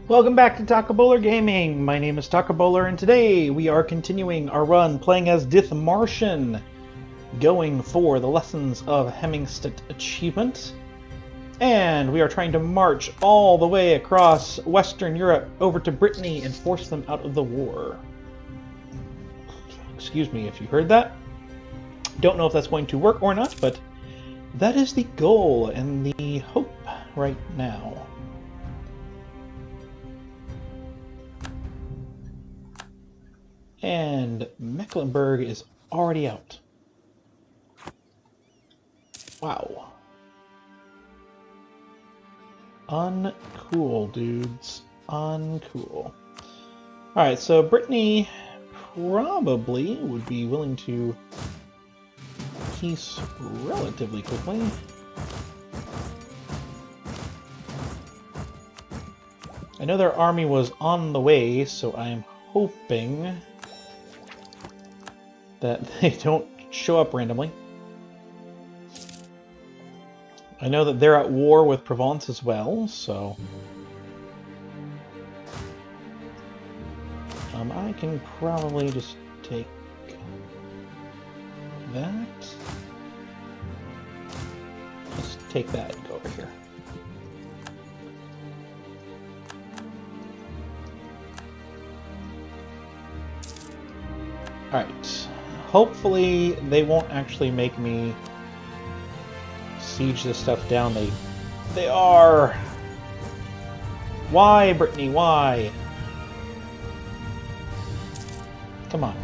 Welcome back to Taco Bowler Gaming. My name is Taco Bowler, and today we are continuing our run playing as Dithmarschen, going for the Lessons of Hemmingstedt achievement. And we are trying to march all the way across Western Europe over to Brittany and force them out of the war. Excuse me if you heard that. Don't know if that's going to work or not, but that is the goal and the hope right now. And Mecklenburg is already out. Wow. Uncool, dudes. Uncool. Alright, so Brittany probably would be willing to peace relatively quickly. I know their army was on the way, so I'm hoping that they don't show up randomly. I know that they're at war with Provence as well, so I can probably just take that. Just take that and go over here. Alright. Hopefully they won't actually make me siege this stuff down. They are. Why, Brittany? Why? Come on.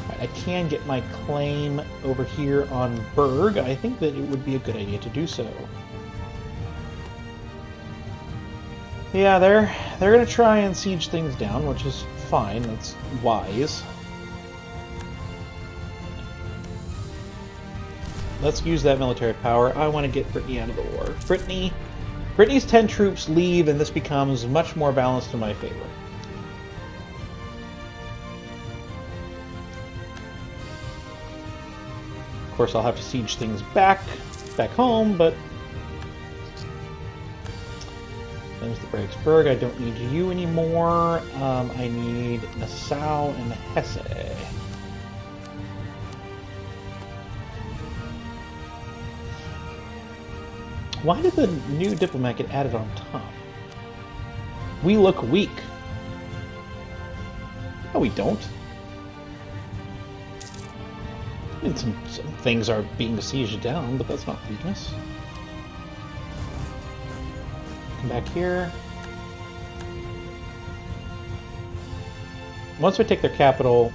Right, I can get my claim over here on Berg. I think that it would be a good idea to do so. Yeah, they're gonna try and siege things down, which is fine. That's wise. Let's use that military power. I want to get Brittany out of the war. Brittany's 10 troops leave, and this becomes much more balanced in my favor. Of course, I'll have to siege things back home, but there's the Breaksburg. I don't need you anymore. I need Nassau and Hesse. Why did the new diplomat get added on top? We look weak. No, we don't. I mean, some things are being sieged down, but that's not weakness. Come back here. Once we take their capital,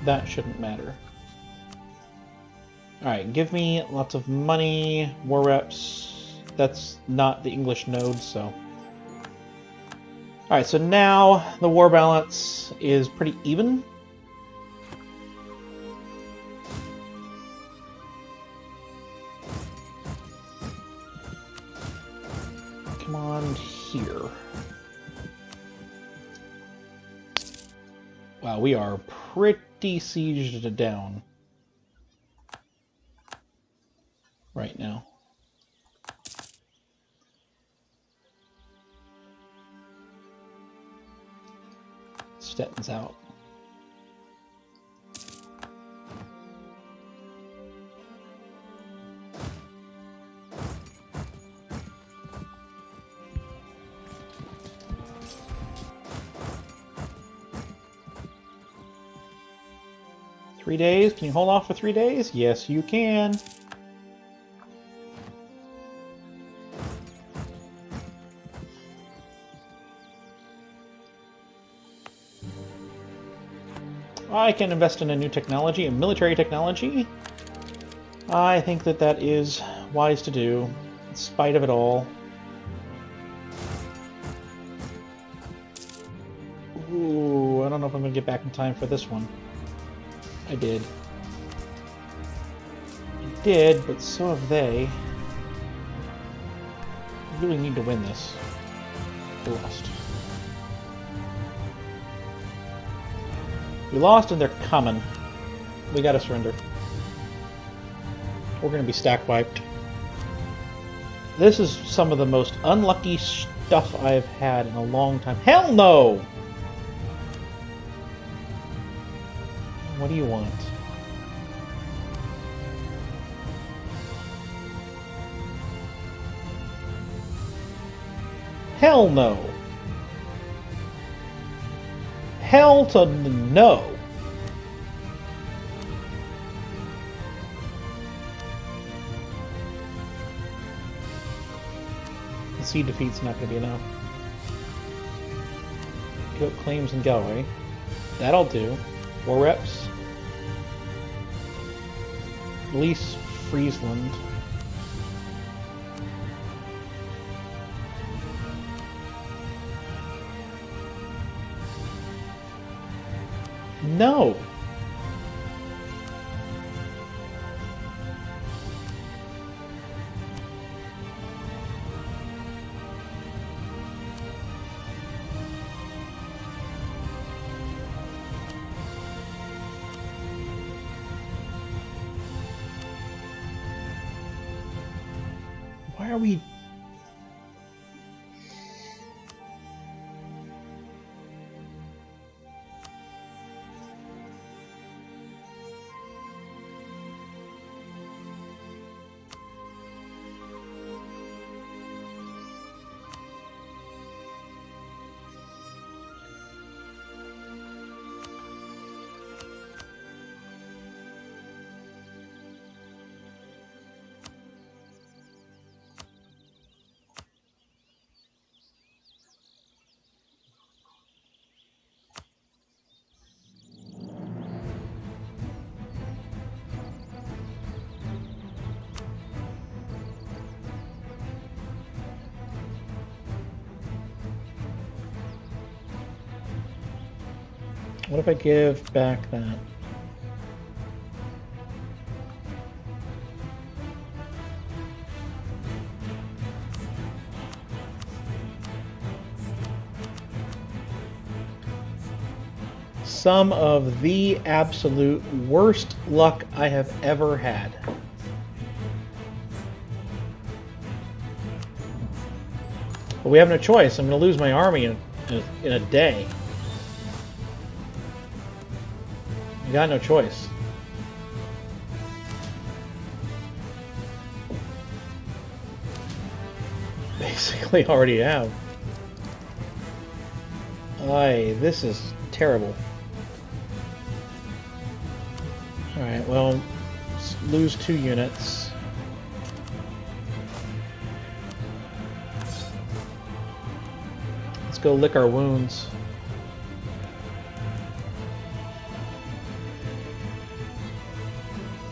that shouldn't matter. Alright, give me lots of money, war reps. That's not the English node, so... Alright, so now the war balance is pretty even. Come on here. Wow, we are pretty sieged down right now. Stetten's out. Three days? Can you hold off for 3 days? Yes, you can. I can invest in a new technology, a military technology. I think that that is wise to do, in spite of it all. Ooh, I don't know if I'm going to get back in time for this one. I did. I did, but so have they. I really need to win this. We lost. We lost and they're coming. We gotta surrender. We're gonna be stack wiped. This is some of the most unlucky stuff I've had in a long time. Hell no! What do you want? Hell no! Hell to no! Sea defeat's not going to be enough. Goat claims in Galway. That'll do. War reps. Release Friesland. No! Why are we... What if I give back that? Some of the absolute worst luck I have ever had. But we have no choice. I'm going to lose my army in a day. You got no choice. Basically already have. Aye, this is terrible. Alright, well, let's lose 2 units. Let's go lick our wounds.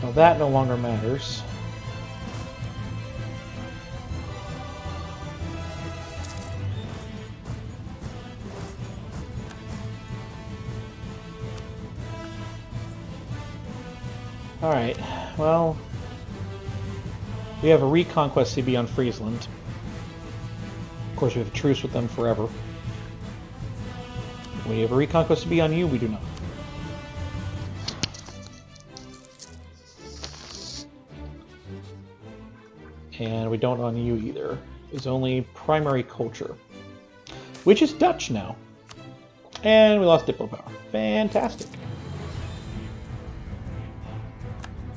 Now that no longer matters. Alright, well, we have a reconquest CB on Friesland. Of course, we have a truce with them forever. We have a reconquest CB on you, we do not. And we don't on you either. It's only primary culture, which is Dutch now. And we lost Diplo power. Fantastic.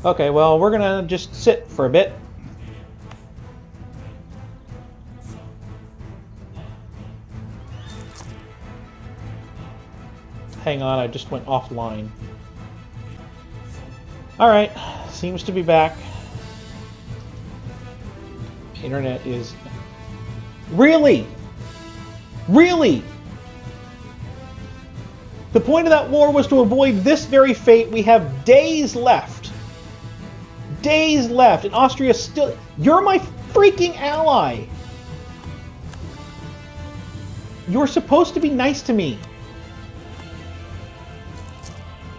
Okay, well, we're gonna just sit for a bit. Hang on, I just went offline. Alright, seems to be back. Internet is... Really? Really? The point of that war was to avoid this very fate. We have days left. Days left, and Austria still... You're my freaking ally! You're supposed to be nice to me.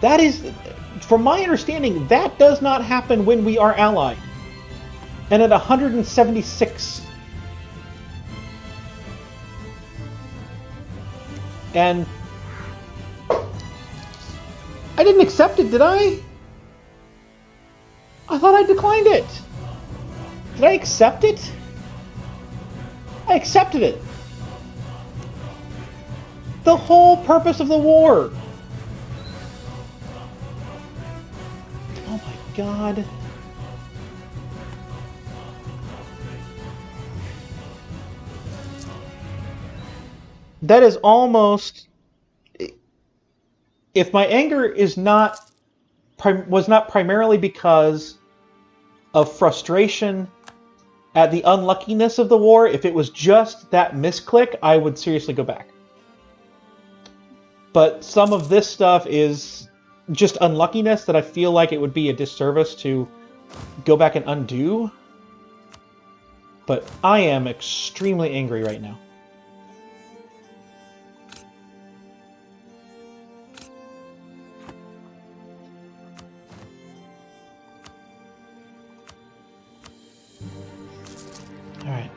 That is... From my understanding, that does not happen when we are allied. And at 176. And... I didn't accept it, did I? I thought I declined it. Did I accept it? I accepted it. the whole purpose of the war. Oh my god. That is almost... If my anger is was not primarily because of frustration at the unluckiness of the war, if it was just that misclick, I would seriously go back. But some of this stuff is just unluckiness that I feel like it would be a disservice to go back and undo. But I am extremely angry right now. Alright.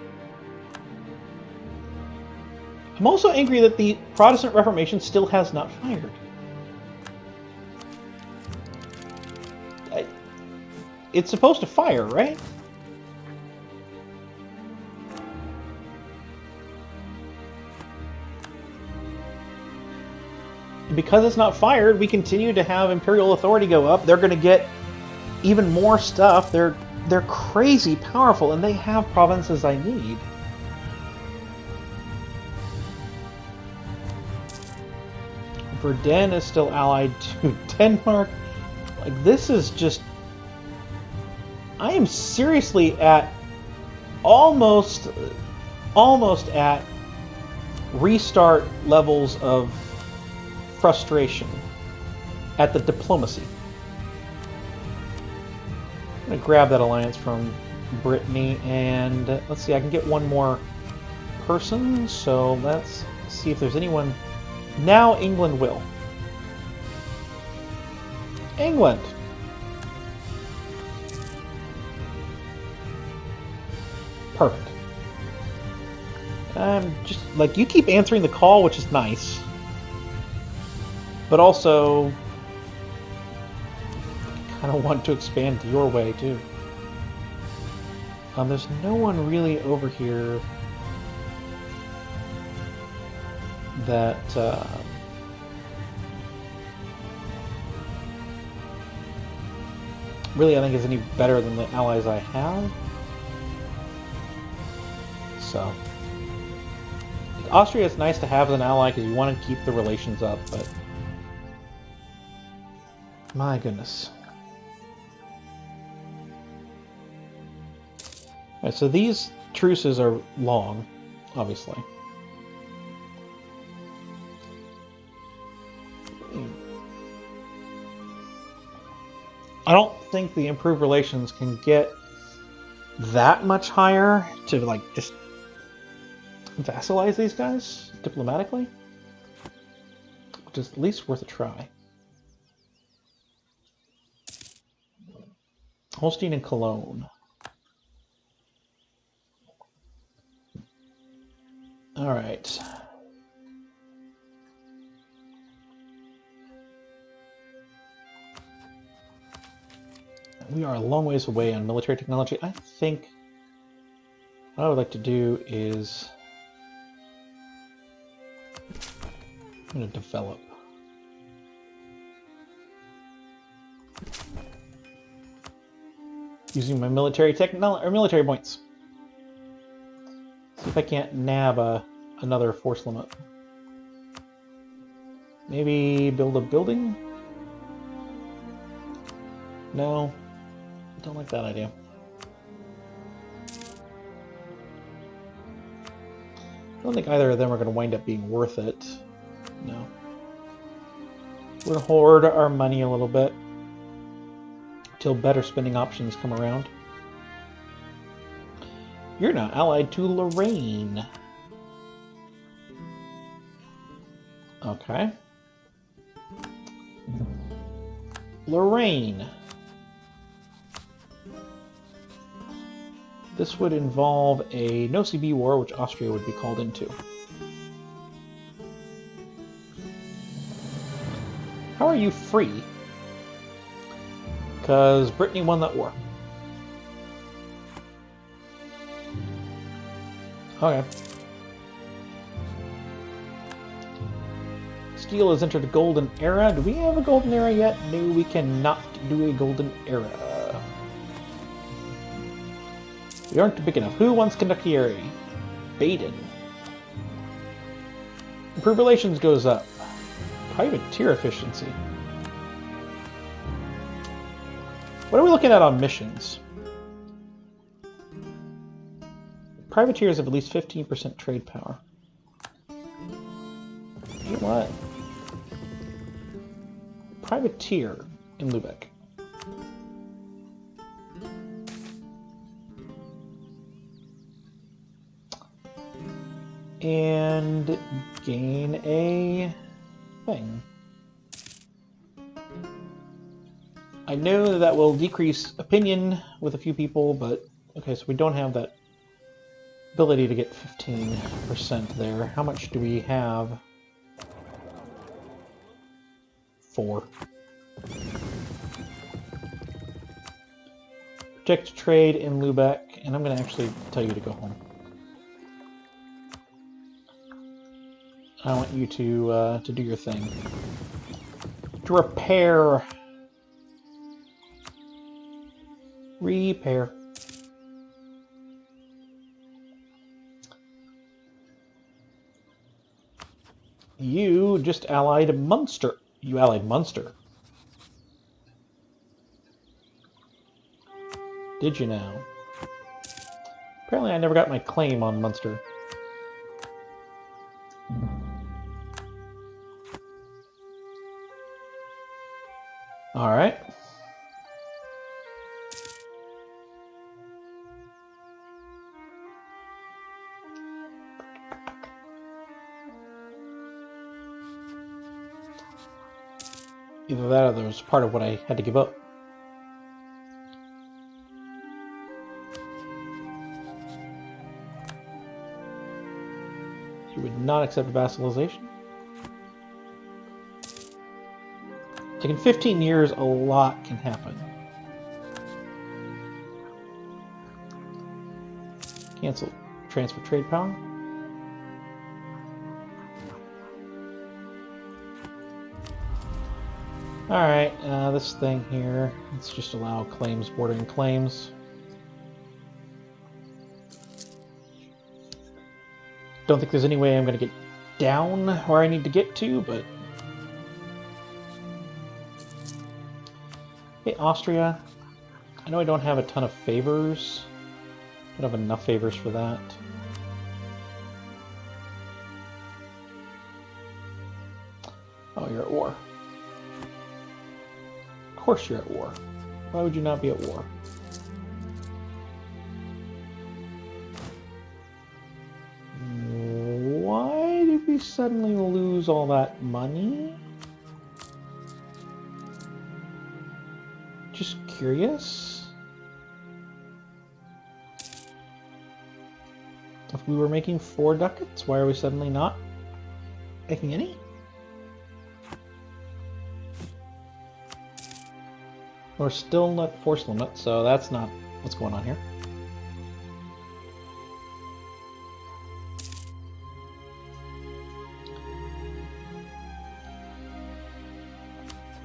I'm also angry that the Protestant Reformation still has not fired. It's supposed to fire, right? And because it's not fired, we continue to have Imperial authority go up. They're going to get even more stuff. They're crazy powerful, and they have provinces I need. Verdun is still allied to Denmark. Like, this is just... I am seriously at almost at restart levels of frustration at the diplomacy. I'm going to grab that alliance from Brittany, and let's see, I can get one more person, so let's see if there's anyone... Now England will. England! Perfect. Just, like, you keep answering the call, which is nice. But also... I kind of want to expand your way, too. There's no one really over here that really I think is any better than the allies I have. So Austria is nice to have as an ally because you want to keep the relations up, but my goodness. Alright, so these truces are long, obviously. I don't think the improved relations can get that much higher to, like, just vassalize these guys diplomatically, which is at least worth a try. Holstein and Cologne. All right. We are a long ways away on military technology. I think what I would like to do is I'm going to develop. Using my military technology or military points. See if I can't nab another force limit. Maybe build a building? No. Don't like that idea. I don't think either of them are going to wind up being worth it. No. We're going to hoard our money a little bit until better spending options come around. You're now allied to Lorraine. Okay. Lorraine. This would involve a no-CB war, which Austria would be called into. How are you free? Because Brittany won that war. Okay. Steel has entered a golden era. Do we have a golden era yet? No, we cannot do a golden era. We aren't big enough. Who wants Condottieri? Baden. Improved relations goes up. Privateer efficiency. What are we looking at on missions? Privateers have at least 15% trade power. You know what? Privateer in Lubeck. And gain a thing. I know that will decrease opinion with a few people, but okay, so we don't have that ability to get 15% there. How much do we have? 4. Protect trade in Lubeck, and I'm going to actually tell you to go home. I want you to do your thing. To repair. Repair. You just allied Munster. You allied Munster. Did you now? Apparently I never got my claim on Munster. Alright. Either that or there was part of what I had to give up. You would not accept vassalization? Like in 15 years, a lot can happen. Cancel. Transfer trade power. Alright, this thing here, let's just allow claims bordering claims. Don't think there's any way I'm going to get down where I need to get to, but... Hey, Austria. I know I don't have a ton of favors. I don't have enough favors for that. Oh, you're at war. Of course you're at war. Why would you not be at war? Why did we suddenly lose all that money? Just curious. If we were making 4 ducats, why are we suddenly not making any? We're still not force limit, so that's not what's going on here.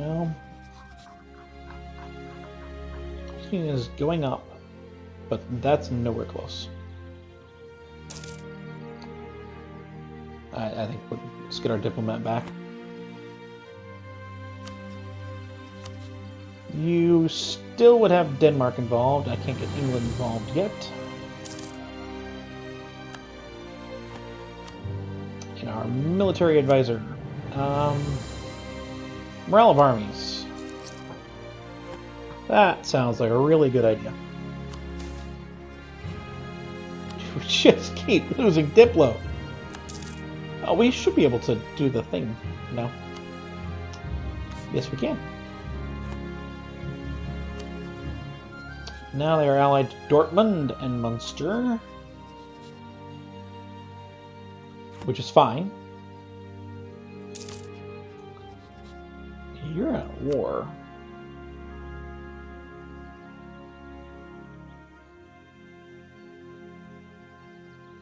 Well, everything is going up, but that's nowhere close. I think let's get our diplomat back. You still would have Denmark involved. I can't get England involved yet. And our military advisor. Morale of armies. That sounds like a really good idea. We just keep losing Diplo. Oh, we should be able to do the thing now. Yes, we can. Now they are allied to Dortmund and Munster, which is fine. You're at war.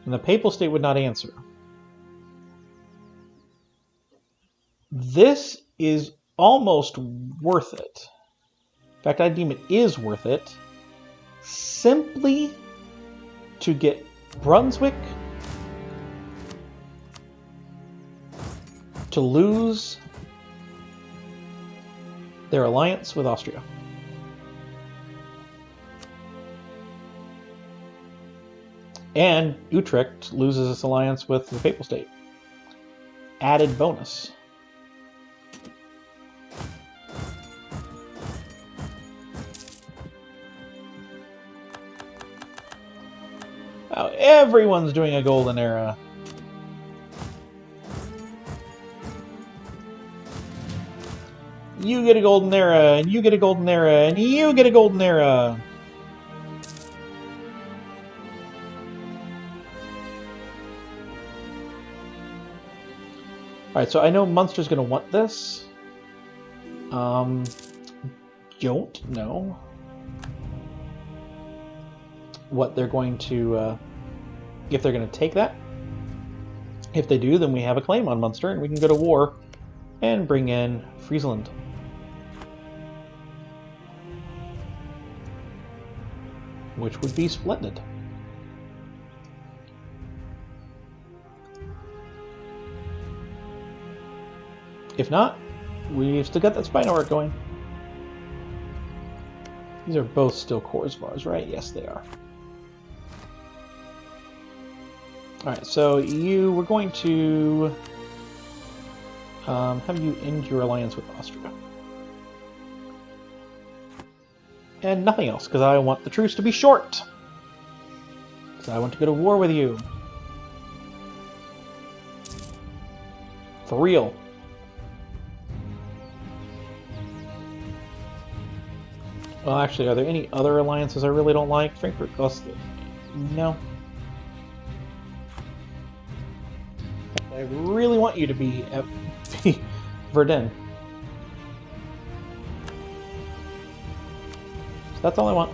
And the Papal State would not answer. This is almost worth it. In fact, I deem it is worth it simply to get Brunswick to lose their alliance with Austria. And Utrecht loses its alliance with the Papal State. Added bonus. Now everyone's doing a golden era. You get a golden era, and you get a golden era, and you get a golden era. Alright, so I know Munster's going to want this. Don't know what they're going to, if they're going to take that. If they do, then we have a claim on Munster, and we can go to war and bring in Friesland. Which would be splendid. If not, we've still got that spy network going. These are both still Korsvars, right? Yes, they are. Alright, so we're going to have you end your alliance with Austria. And nothing else, because I want the truce to be short. Because I want to go to war with you. For real. Well, actually, are there any other alliances I really don't like? Frankfurt, no. I really want you to be at Verdun. So that's all I want.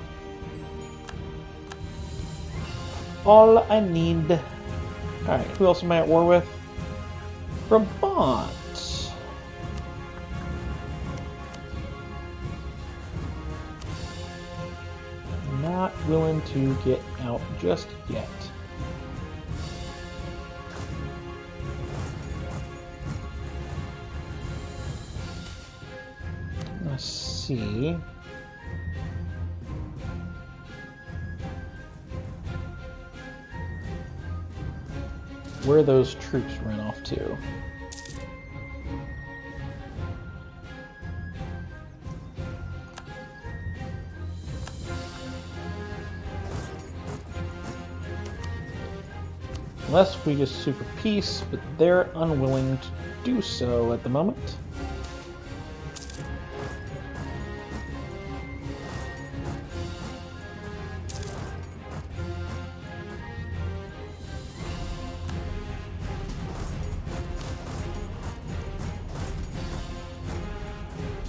All I need. Alright, who else am I at war with? Brabant. Not willing to get out just yet. Let's see. Where those troops ran off to. Unless we just sue for peace, but they're unwilling to do so at the moment.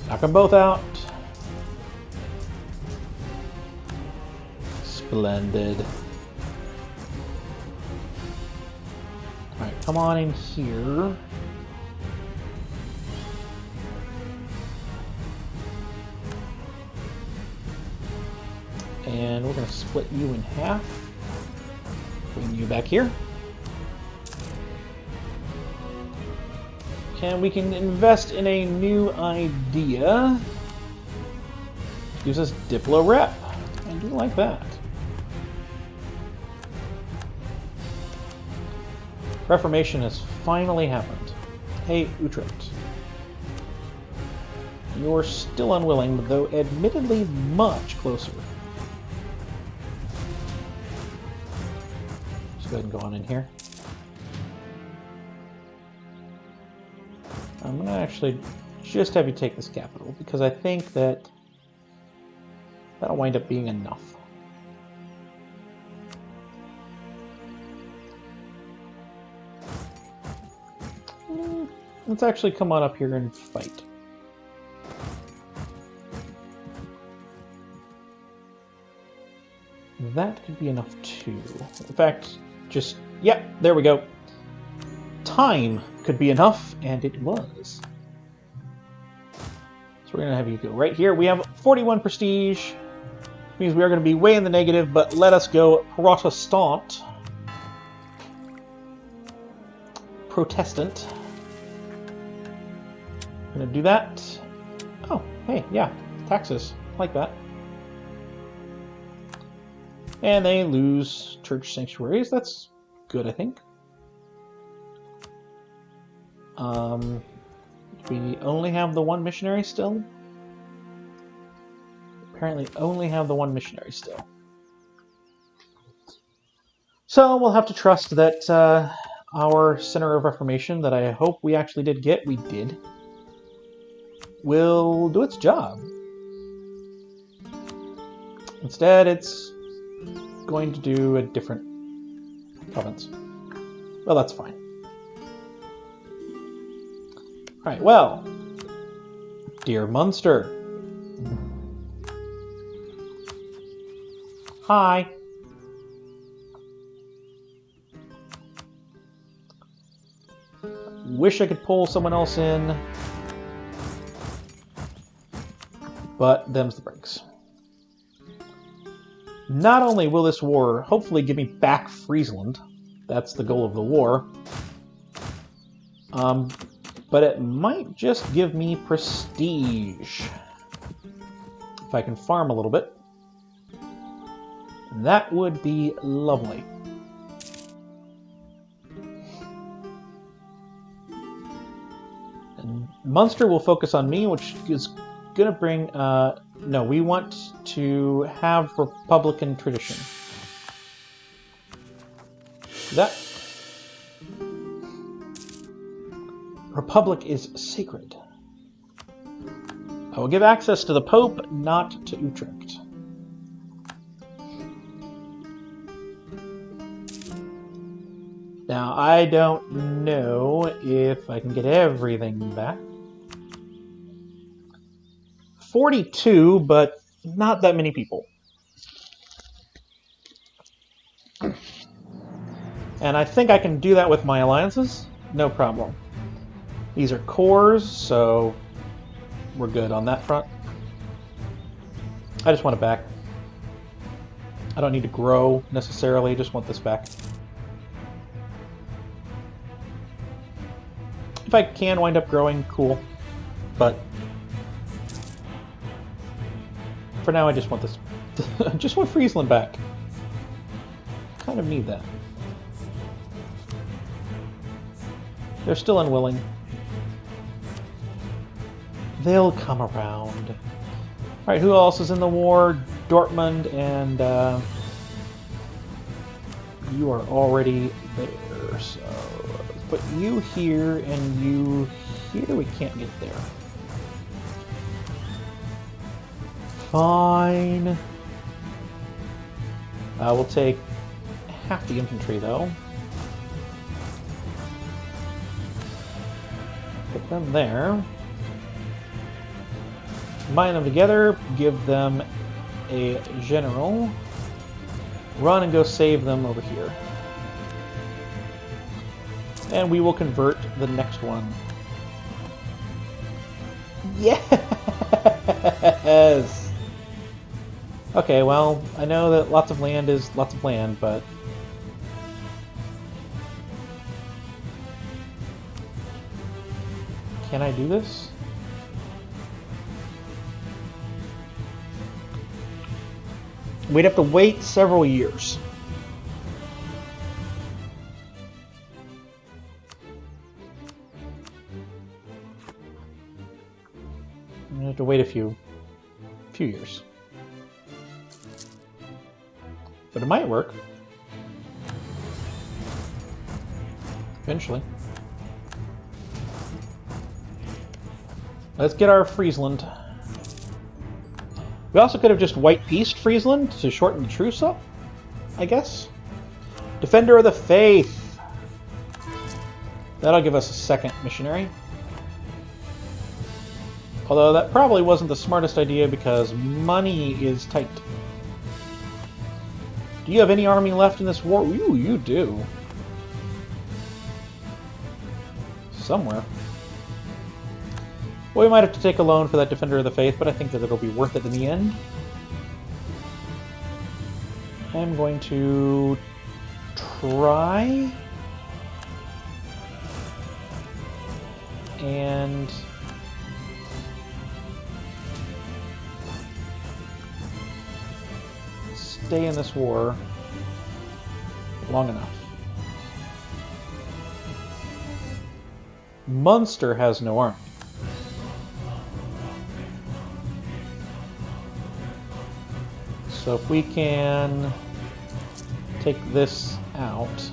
Knock them both out. Splendid. Alright, come on in here. And we're going to split you in half. Bring you back here. And we can invest in a new idea. Gives us Diplo Rep. I do like that. Reformation has finally happened. Hey, Utrecht. You're still unwilling, though admittedly much closer. Let's go ahead and go on in here. I'm going to actually just have you take this capital, because I think that that'll wind up being enough. Let's actually come on up here and fight. That could be enough too. In fact, just, yeah, there we go. Time could be enough, and it was. So we're going to have you go right here. We have 41 prestige. Means we are going to be way in the negative, but let us go Protestant. Protestant. Going to do that. Oh, hey, yeah, taxes. Like that. And they lose church sanctuaries. That's good, I think. We only have the one missionary still? Apparently only have the one missionary still. So we'll have to trust that our Center of Reformation, that I hope we actually did get, we did, will do its job. Instead, it's going to do a different province. Well, that's fine. Alright, well, dear Munster. Hi. Wish I could pull someone else in, but them's the breaks. Not only will this war hopefully give me back Friesland, that's the goal of the war, but it might just give me prestige. If I can farm a little bit, that would be lovely. And Munster will focus on me, which is going to bring... no, we want to have Republican tradition. That... Republic is sacred. I will give access to the Pope, not to Utrecht. Now, I don't know if I can get everything back. 42, but not that many people. And I think I can do that with my alliances. No problem. These are cores, so we're good on that front. I just want it back. I don't need to grow necessarily, just want this back. If I can wind up growing, cool. But for now, I just want this. I just want Friesland back. Kind of need that. They're still unwilling. They'll come around. Alright, who else is in the war? Dortmund, and you are already there, so put you here and you here. We can't get there. Fine. We'll take half the infantry, though. Put them there. Combine them together, give them a general. Run and go save them over here. And we will convert the next one. Yes! Okay, well, I know that lots of land is lots of land, but... Can I do this? We'd have to wait several years. I'm gonna have to wait a few years. But it might work. Eventually. Let's get our Friesland. We also could have just white pieced Friesland to shorten the truce up, I guess. Defender of the Faith. That'll give us a second missionary. Although that probably wasn't the smartest idea because money is tight. Do you have any army left in this war? Ooh, you do. Somewhere. Well, we might have to take a loan for that Defender of the Faith, but I think that it'll be worth it in the end. I'm going to try and stay in this war long enough. Munster has no army. So if we can take this out,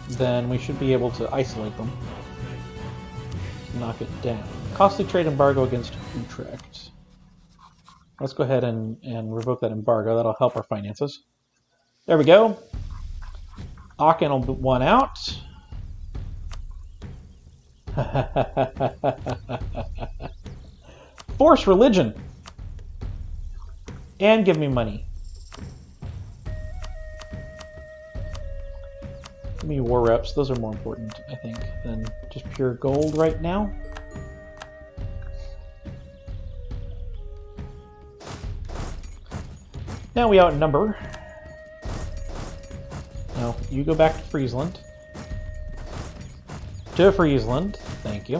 then we should be able to isolate them, knock it down. Costly trade embargo against Utrecht. Let's go ahead and revoke that embargo. That'll help our finances. There we go. Aachen will be one out. Force religion. And give me money. Give me war reps. Those are more important, I think, than just pure gold right now. Now we outnumber. Now, you go back to Friesland. To Friesland. Thank you.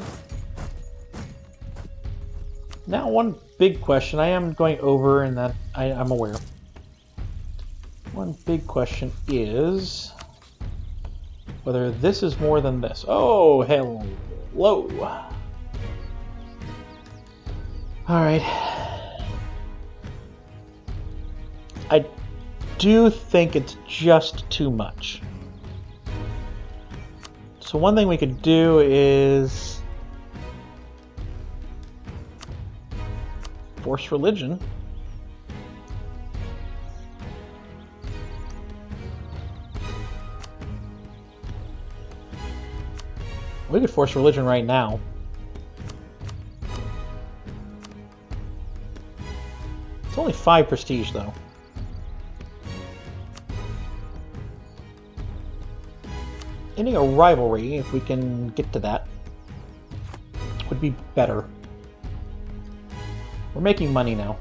Now, one big question. I am going over, and that I'm aware. One big question is whether this is more than this. Oh, hello. Alright. I do think it's just too much. So one thing we could do is force religion. We could force religion right now. It's only 5 prestige though. Ending a rivalry, if we can get to that, would be better. We're making money now.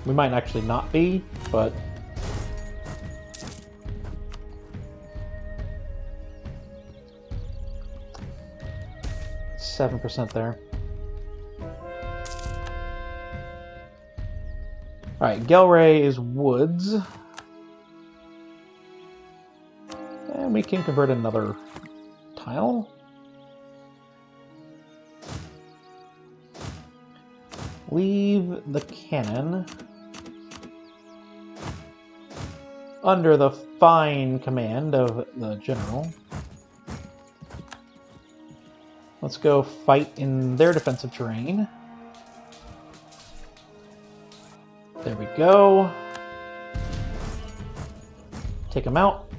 We might actually not be, but... %7 there. Alright, Gelre is woods. And we can convert another tile. Leave the cannon under the fine command of the general. Let's go fight in their defensive terrain. There we go. Take them out.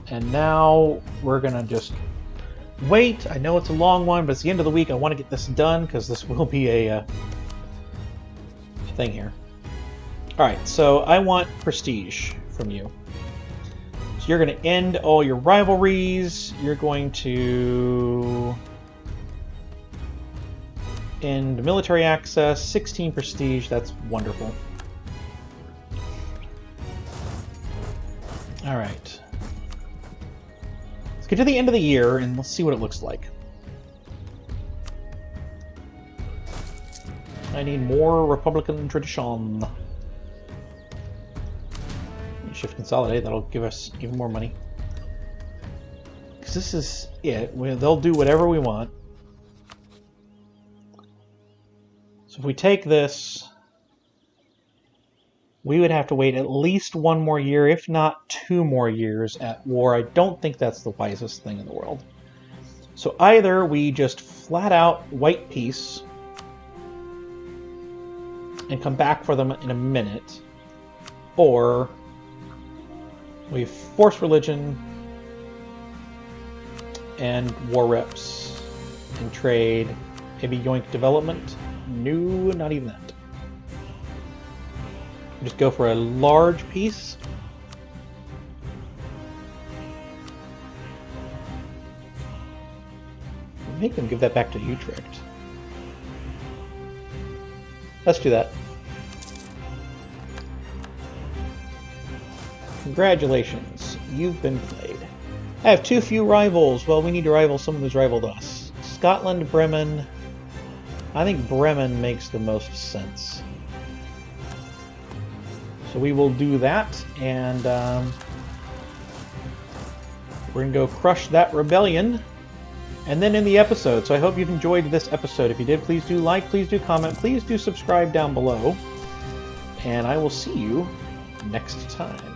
And now we're gonna just wait. I know it's a long one, but it's the end of the week. I want to get this done because this will be a thing here. Alright, so I want prestige from you. So you're going to end all your rivalries. You're going to end military access. 16 prestige. That's wonderful. Alright. Let's get to the end of the year and let's see what it looks like. I need more Republican tradition. Shift consolidate, that'll give us even more money. Because this is it. They'll do whatever we want. So if we take this, we would have to wait at least 1 more year, if not 2 more years at war. I don't think that's the wisest thing in the world. So either we just flat out white peace and come back for them in a minute, or we force religion and war reps and trade, maybe yoink development. No, not even that. Just go for a large piece. Make them give that back to Utrecht. Let's do that. Congratulations, you've been played. I have too few rivals. Well, we need to rival someone who's rivaled us. Scotland, Bremen. I think Bremen makes the most sense. So we will do that, and we're going to go crush that rebellion, and then in the episode. So I hope you've enjoyed this episode. If you did, please do like, please do comment, please do subscribe down below, and I will see you next time.